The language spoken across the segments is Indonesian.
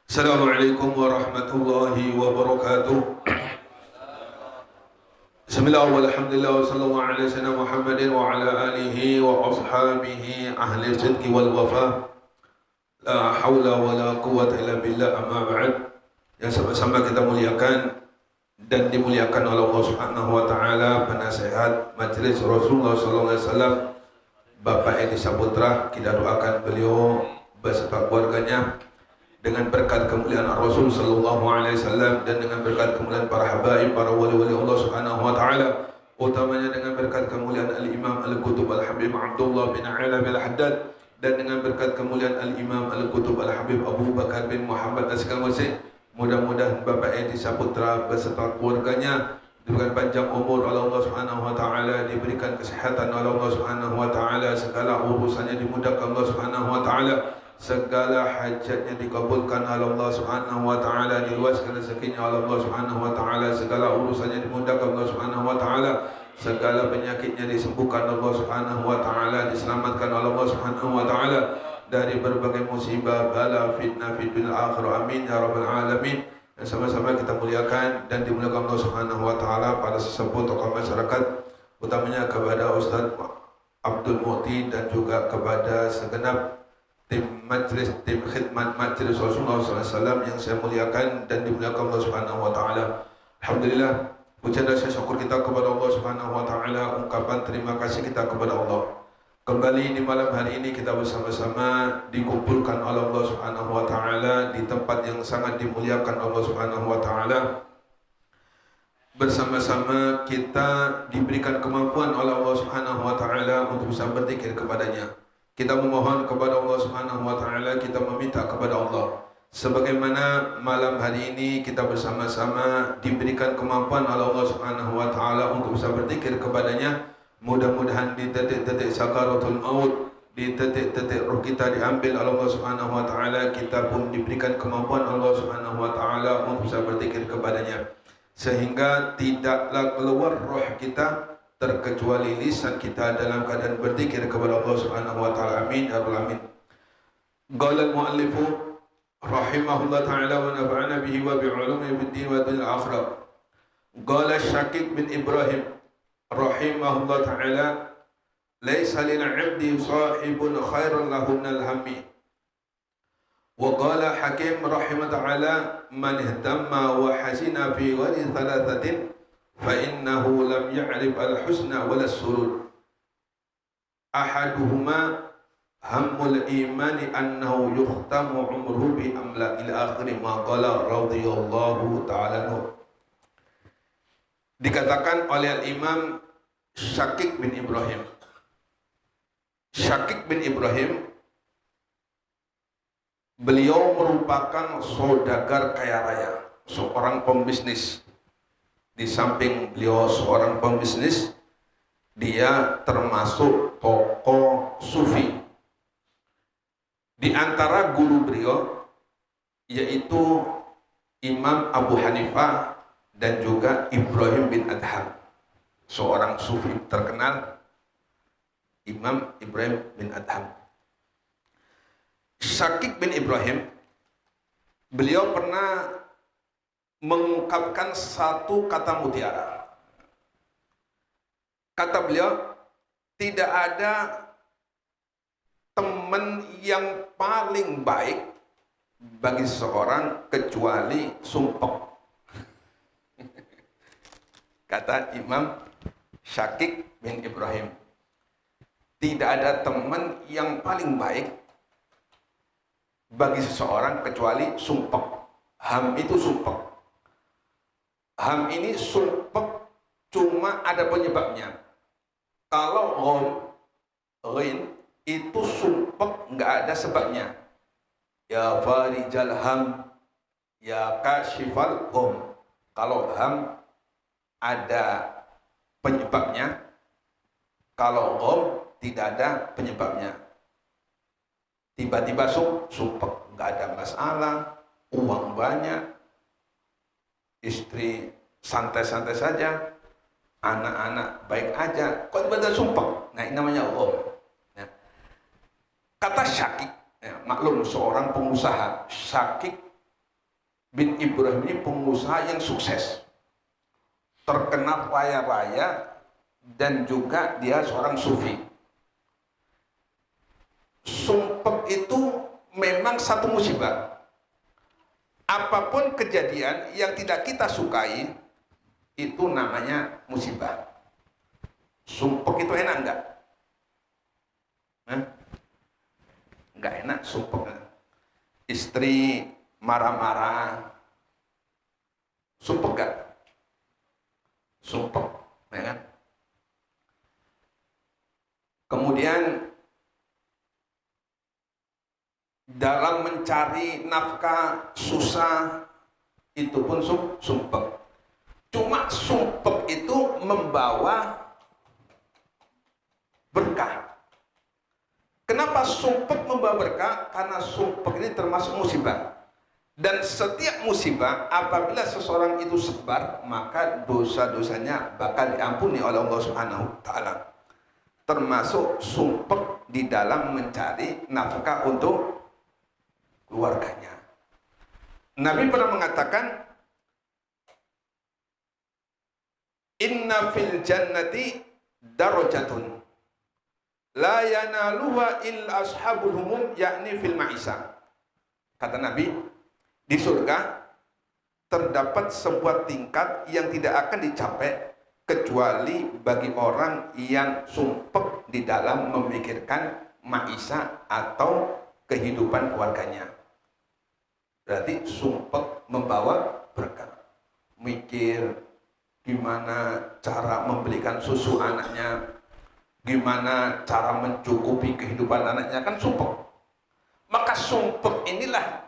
Assalamualaikum warahmatullahi wabarakatuh. Bismillah walhamdulillah wa sallallahu ala sayyidina Muhammadin wa ala alihi wa ashabihi ahli sidqi wal wafa. La hawla wa la quwwata illa billah, amma ba'd. Yang sama-sama kita muliakan dan dimuliakan oleh Allah Subhanahu wa taala, penasehat Majelis Rasulullah sallallahu alaihi wasallam, Bapak Edi Saputra. Kita doakan beliau beserta keluarganya dengan berkat kemuliaan Rasul sallallahu alaihi wasallam dan dengan berkat kemuliaan para habaib, para wali-wali Allah Subhanahu wa taala, utamanya dengan berkat kemuliaan Al-Imam Al-Qutub Al-Habib Abdullah bin Alawi Al-Haddad, dan dengan berkat kemuliaan Al-Imam Al-Qutub Al-Habib Abu Bakar bin Muhammad As-Sekawasi. Mudah-mudahan Bapak Edi Saputra beserta keluarganya diberikan panjang umur oleh Allah Subhanahu wa taala, diberikan kesehatan oleh Allah Subhanahu wa taala, segala urusannya dimudahkan Allah Subhanahu wa taala, segala hajatnya dikabulkan oleh Allah Subhanahu wa taala, diluaskan rezekinya oleh Allah Subhanahu wa taala, segala urusannya dimudahkan Allah Subhanahu wa taala, segala penyakitnya disembuhkan Allah Subhanahu wa taala, diselamatkan oleh Allah Subhanahu wa taala dari berbagai musibah, bala, fitnah fid dunya akhirah. Amin ya rabbal alamin. Dan sama-sama kita muliakan dan dimuliakan Allah Subhanahu wa taala para sesepuh tokoh masyarakat, utamanya kepada Ustaz Abdul Mu'ti dan juga kepada segenap tim khidmat Majelis Rasulullah SAW yang saya muliakan dan dimuliakan Allah Subhanahu wa taala. Alhamdulillah, puja dan syukur kita kepada Allah Subhanahu wa taala, ungkapan terima kasih kita kepada Allah. Kembali di malam hari ini kita bersama-sama dikumpulkan oleh Allah Subhanahu wa taala di tempat yang sangat dimuliakan Allah Subhanahu wa taala. Bersama-sama kita diberikan kemampuan oleh Allah Subhanahu wa taala untuk bisa berzikir kepadanya. Kita memohon kepada Allah Subhanahu wa taala, kita meminta kepada Allah, sebagaimana malam hari ini kita bersama-sama diberikan kemampuan oleh Allah Subhanahu wa taala untuk bisa berzikir kepadanya. Mudah-mudahan di detik-detik sakaratul maut, di detik-detik roh kita diambil oleh Allah Subhanahu wa taala, kita pun diberikan kemampuan Allah Subhanahu wa taala untuk bisa berzikir kepadanya, sehingga tidaklah keluar roh kita terkecuali lisan kita dalam keadaan berzikir kepada Allah Subhanahu wa taala. Amin ya rabbal alamin. Qala al-muallifu rahimahullah taala wa nafa'ana bihi wa bi ulumihi fid din wa dunya akhirah. Qala Syakik bin Ibrahim rahimahullah ta'ala, laisa lil 'abdi sahibun khairun lahu minal hammi. Wa qala Hakim rahimahullah ta'ala, man ihtamma wa hasina fi ghairi thalathatin fa innahu lam ya'rif al-husna wala surur. Ahaduhuma hammul imani annahu yukhtamu umruhu bi amla ila akhiri ma qala radhiyallahu ta'ala anhu. Dikatakan oleh Al-Imam Syakik bin Ibrahim. Syakik bin Ibrahim, beliau merupakan saudagar kaya raya, seorang pembisnis. Di samping beliau seorang pembisnis, dia termasuk tokoh sufi. Di antara guru beliau yaitu Imam Abu Hanifah dan juga Ibrahim bin Adham, seorang sufi terkenal, Imam Ibrahim bin Adham. Syakik bin Ibrahim, beliau pernah mengungkapkan satu kata mutiara. Kata beliau, tidak ada teman yang paling baik bagi seseorang kecuali sumpek. Kata Imam Syakik bin Ibrahim, tidak ada teman yang paling baik bagi seseorang kecuali sumpek. Ham itu sumpek. Ham ini sumpek cuma ada penyebabnya. Kalau ghain itu sumpek nggak ada sebabnya. Ya farijal ham, ya kashifal hum. Kalau ham ada penyebabnya, kalau gom tidak ada penyebabnya. Tiba-tiba sumpek, nggak ada masalah, uang banyak, istri santai-santai saja, anak-anak baik aja, kok tiba-tiba sumpek. Nah, ini namanya gom. Nah, kata Syakik, ya, maklum seorang pengusaha, Syakik bin Ibrahim ini pengusaha yang sukses, terkenal kaya raya, dan juga dia seorang sufi. Sumpek itu memang satu musibah. Apapun kejadian yang tidak kita sukai, itu namanya musibah. Sumpek itu enak enggak? Enggak enak sumpek. Istri marah-marah, sumpek enggak? Sumpek, ya kan? Kemudian dalam mencari nafkah susah, itu pun sumpek. Cuma sumpek itu membawa berkah. Kenapa sumpek membawa berkah? Karena sumpek ini termasuk musibah. Dan setiap musibah apabila seseorang itu sabar, maka dosa-dosanya bakal diampuni oleh Allah Subhanahu wa taala. Termasuk sumpek di dalam mencari nafkah untuk keluarganya. Nabi pernah mengatakan, inna fil jannati darajatun la yanaluha illa ashabul humum, yakni fil ma'isah. Kata Nabi, di surga terdapat sebuah tingkat yang tidak akan dicapai kecuali bagi orang yang sumpek di dalam memikirkan ma'isah atau kehidupan keluarganya. Berarti sumpek membawa berkah. Mikir gimana cara membelikan susu anaknya, gimana cara mencukupi kehidupan anaknya, kan sumpek. Maka sumpek inilah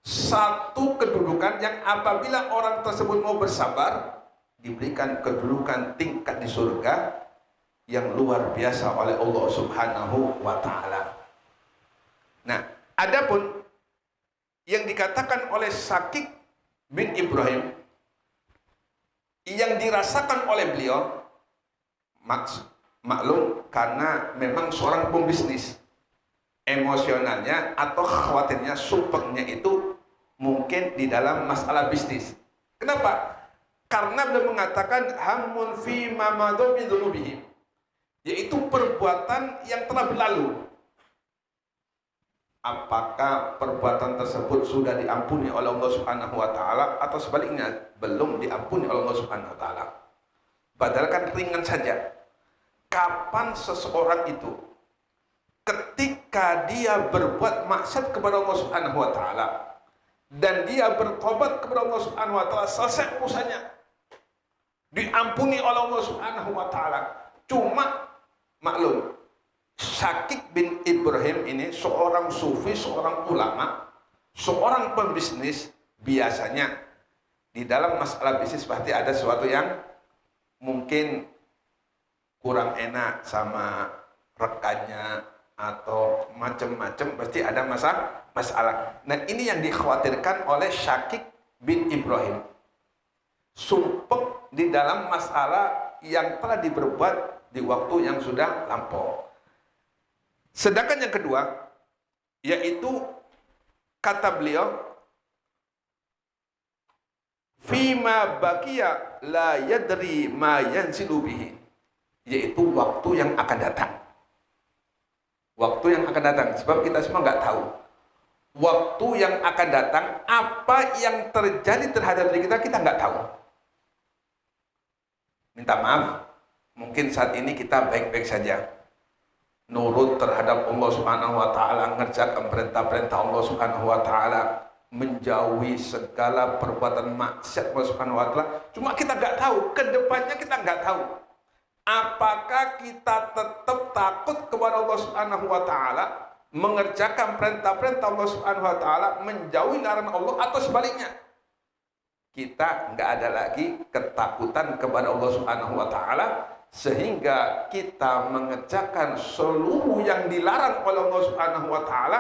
satu kedudukan yang apabila orang tersebut mau bersabar, diberikan kedudukan tingkat di surga yang luar biasa oleh Allah Subhanahu wa taala. Nah, adapun yang dikatakan oleh Syakik bin Ibrahim yang dirasakan oleh beliau, maklum karena memang seorang pembisnis, emosionalnya atau khawatirnya, sumpeknya itu mungkin di dalam masalah bisnis. Kenapa? Karena beliau mengatakan hamun fi ma madha bi dzunubihim, yaitu perbuatan yang telah berlalu. Apakah perbuatan tersebut sudah diampuni oleh Allah Subhanahu wa taala atau sebaliknya belum diampuni oleh Allah Subhanahu wa taala? Padahal kan ringan saja. Kapan seseorang itu ketika dia berbuat maksiat kepada Allah Subhanahu wa taala dan dia bertobat kepada Allah Subhanahu wa taala, selesai urusannya, diampuni oleh Allah Subhanahu wa taala. Cuma maklum, Syakik bin Ibrahim ini seorang sufi, seorang ulama, seorang pembisnis. Biasanya di dalam masalah bisnis pasti ada sesuatu yang mungkin kurang enak sama rekannya atau macam-macam, pasti ada masalah. Nah, ini yang dikhawatirkan oleh Syakik bin Ibrahim. Sumpek di dalam masalah yang telah diperbuat di waktu yang sudah lampau. Sedangkan yang kedua, yaitu kata beliau, fima baqiya la yadri ma yanzilu bihi, yaitu waktu yang akan datang. Waktu yang akan datang, sebab kita semua nggak tahu waktu yang akan datang, apa yang terjadi terhadap diri kita, kita nggak tahu. Minta maaf, mungkin saat ini kita baik-baik saja, nurut terhadap Allah Subhanahu wa taala, ngerjakan perintah-perintah Allah Subhanahu wa taala, menjauhi segala perbuatan maksiat Allah Subhanahu wa taala. Cuma kita nggak tahu, kedepannya kita nggak tahu. Apakah kita tetap takut kepada Allah Subhanahu wa taala, mengerjakan perintah-perintah Allah Subhanahu wa taala, menjauhi larangan Allah, atau sebaliknya? Kita nggak ada lagi ketakutan kepada Allah Subhanahu wa taala, sehingga kita mengerjakan seluruh yang dilarang oleh Allah Subhanahu wa taala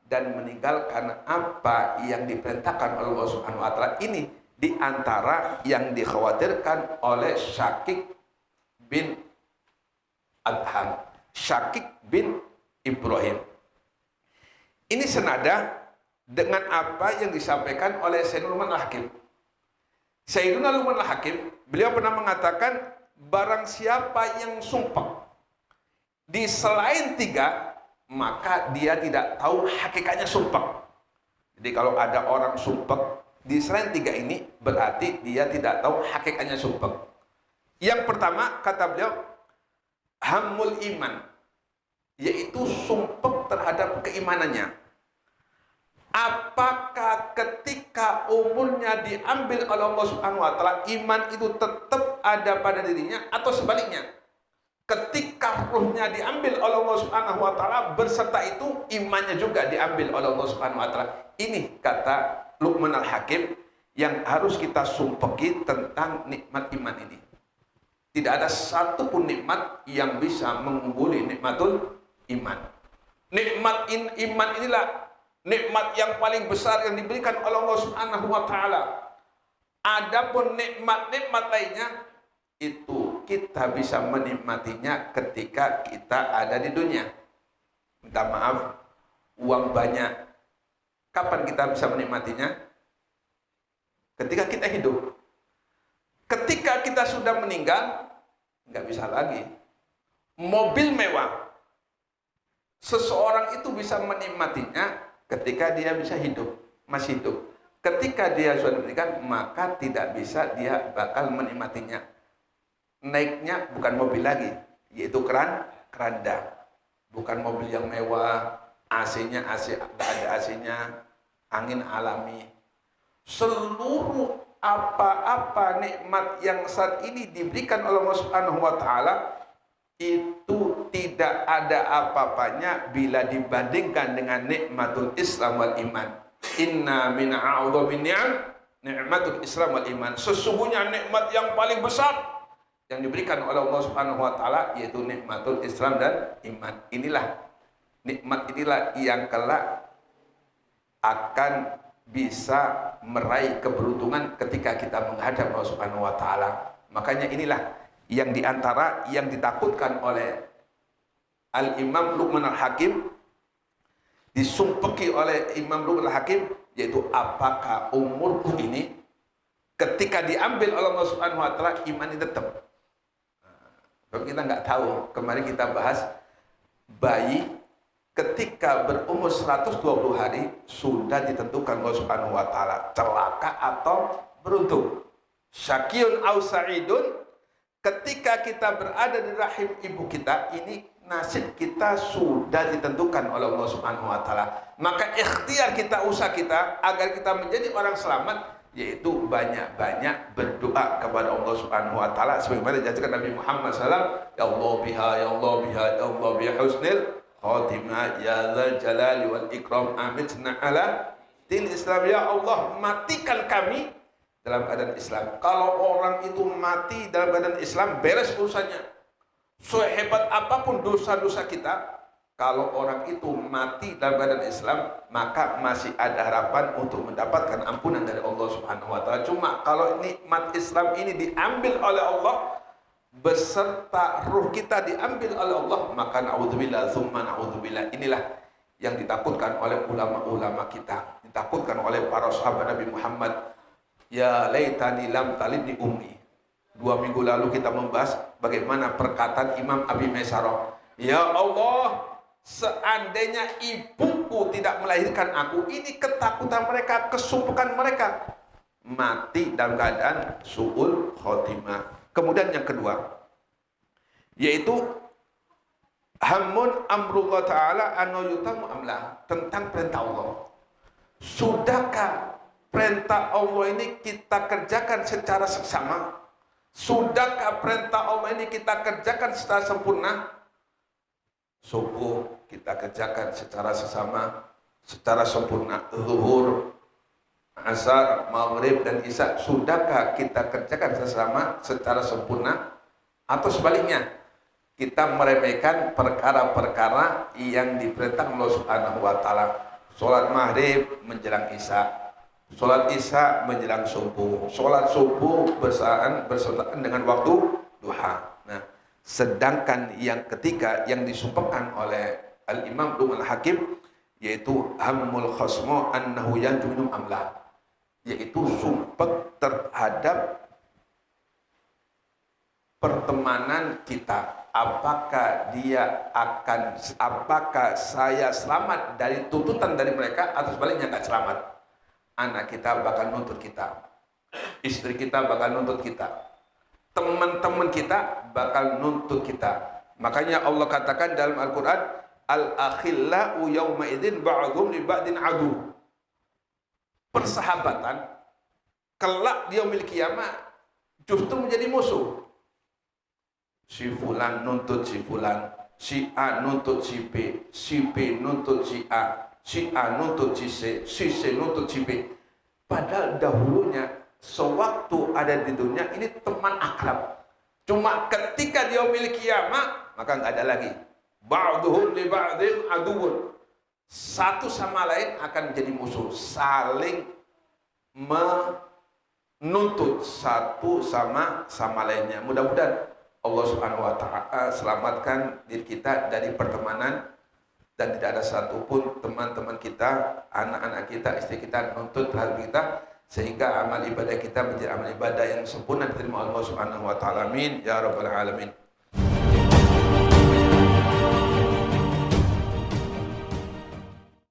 dan meninggalkan apa yang diperintahkan oleh Allah Subhanahu wa taala. Ini di antara yang dikhawatirkan oleh Syakik bin Adham, Syakik bin Ibrahim. Ini senada dengan apa yang disampaikan oleh Sayyidina Luqman Al-Hakim. Sayyidina Luqman Al-Hakim, beliau pernah mengatakan, barang siapa yang sumpah di selain 3, maka dia tidak tahu hakikatnya sumpah. Jadi kalau ada orang sumpah di selain 3 ini, berarti dia tidak tahu hakikatnya sumpah. Yang pertama, kata beliau, hammul iman, yaitu sumpah terhadap keimanannya. Apakah ketika umurnya diambil oleh Allah Subhanahu wa taala, iman itu tetap ada pada dirinya, atau sebaliknya? Ketika ruhnya diambil oleh Allah Subhanahu wa taala, berserta itu imannya juga diambil oleh Allah Subhanahu wa taala. Ini kata Luqman Al-Hakim yang harus kita sumpeki tentang nikmat iman ini. Tidak ada satu pun nikmat yang bisa mengungguli nikmatul iman. Nikmat iman inilah nikmat yang paling besar yang diberikan oleh Allah Subhanahu wa taala. Adapun nikmat-nikmat lainnya itu kita bisa menikmatinya ketika kita ada di dunia. Minta maaf, uang banyak. Kapan kita bisa menikmatinya? Ketika kita hidup. Ketika kita sudah meninggal, nggak bisa lagi. Mobil mewah, seseorang itu bisa menikmatinya ketika dia bisa hidup, masih hidup. Ketika dia sudah meninggal, maka tidak bisa dia bakal menikmatinya. Naiknya bukan mobil lagi, yaitu keranda. Bukan mobil yang mewah, AC-nya ada AC-nya, angin alami. Seluruh apa-apa nikmat yang saat ini diberikan oleh Allah Subhanahu wa taala itu tidak ada apa-apanya bila dibandingkan dengan nikmatul Islam wal iman. Inna min a'udzu ni'am nikmatul Islam wal iman. Sesungguhnya nikmat yang paling besar yang diberikan oleh Allah Subhanahu wa taala yaitu nikmatul Islam dan iman. Nikmat inilah yang kelak akan bisa meraih keberuntungan ketika kita menghadap Allah Subhanahu wa taala. Makanya inilah yang diantara yang ditakutkan oleh Al-Imam Luqman Al-Hakim, disumpeki oleh Imam Luqman Al-Hakim, yaitu apakah umurku ini ketika diambil oleh Allah Subhanahu wa taala iman ini tetap. Tapi kita nggak tahu. Kemarin kita bahas bayi ketika berumur 120 hari sudah ditentukan Allah Subhanahu wa taala celaka atau beruntung. Syakiyun au sa'idun, ketika kita berada di rahim ibu kita, ini nasib kita sudah ditentukan oleh Allah Subhanahu wa taala. Maka ikhtiar kita, usaha kita agar kita menjadi orang selamat, yaitu banyak-banyak berdoa kepada Allah Subhanahu wa taala sebagaimana diajarkan Nabi Muhammad SAW, ya Allah biha, ya Allah biha, ya Allah biha husnil khatimah, ya dzal jalali wal ikram, amitna ala din Islam. Ya Allah, matikan kami dalam keadaan Islam. Kalau orang itu mati dalam keadaan Islam, beres urusannya. Sehebat apapun dosa-dosa kita, kalau orang itu mati dalam keadaan Islam, maka masih ada harapan untuk mendapatkan ampunan dari Allah Subhanahu wa taala. Cuma kalau nikmat Islam ini diambil oleh Allah beserta ruh kita diambil oleh Allah, maka naudzubillah tsumma naudzubillah. Inilah yang ditakutkan oleh ulama-ulama kita, ditakutkan oleh para sahabat Nabi Muhammad. Ya laitani lam talidni ummi. 2 minggu lalu kita membahas bagaimana perkataan Imam Abi Maisarah, ya Allah, seandainya ibuku tidak melahirkan aku. Ini ketakutan mereka, kesumpukan mereka, mati dalam keadaan su'ul khotimah. Kemudian yang kedua, yaitu hamun amrullah ta'ala anayutamu amlah, tentang perintah Allah. Sudahkah perintah Allah ini kita kerjakan secara seksama? Sudahkah perintah Allah ini kita kerjakan secara sempurna? Subuh kita kerjakan secara sesama, secara sempurna. Zuhur, asar, maghrib, dan isya, sudahkah kita kerjakan sesama secara sempurna? Atau sebaliknya, kita meremehkan perkara-perkara yang diperintah Allah Subhanahu wa taala. Sholat maghrib menjelang isya, sholat isya menjelang subuh, sholat subuh bersamaan dengan waktu duha. Nah, sedangkan yang ketiga yang disumpahkan oleh Al-Imam Luqman Al-Hakim, yaitu hammul khasmo annahu yanju minum amla, yaitu sumpah terhadap pertemanan kita, apakah saya selamat dari tuntutan dari mereka atau sebaliknya nggak selamat. Anak kita bakal nuntut kita, istri kita bakal nuntut kita, teman-teman kita bakal nuntut kita. Makanya Allah katakan dalam Al-Quran, al-akhillau yawma idzin ba'dhum li ba'din adu. Persahabatan kelak di yaumil kiamah justru menjadi musuh. Si fulan nuntut si fulan, si A nuntut si B, si B nuntut si A, si A nuntut si C nuntut si B. Padahal dahulunya sewaktu ada di dunia ini teman akrab. Cuma ketika dia memiliki kiamat maka nggak ada lagi. Ba'duhum li ba'din aduwwun. Satu sama lain akan menjadi musuh, saling menuntut satu sama lainnya. Mudah-mudahan Allah Subhanahu wa Ta'ala selamatkan diri kita dari pertemanan, dan tidak ada satupun teman-teman kita, anak-anak kita, istri kita menuntut terhadap kita, sehingga amal ibadah kita menjadi amal ibadah yang sempurna diterima Allah Subhanahu wa Ta'ala. Amin ya rabbal alamin.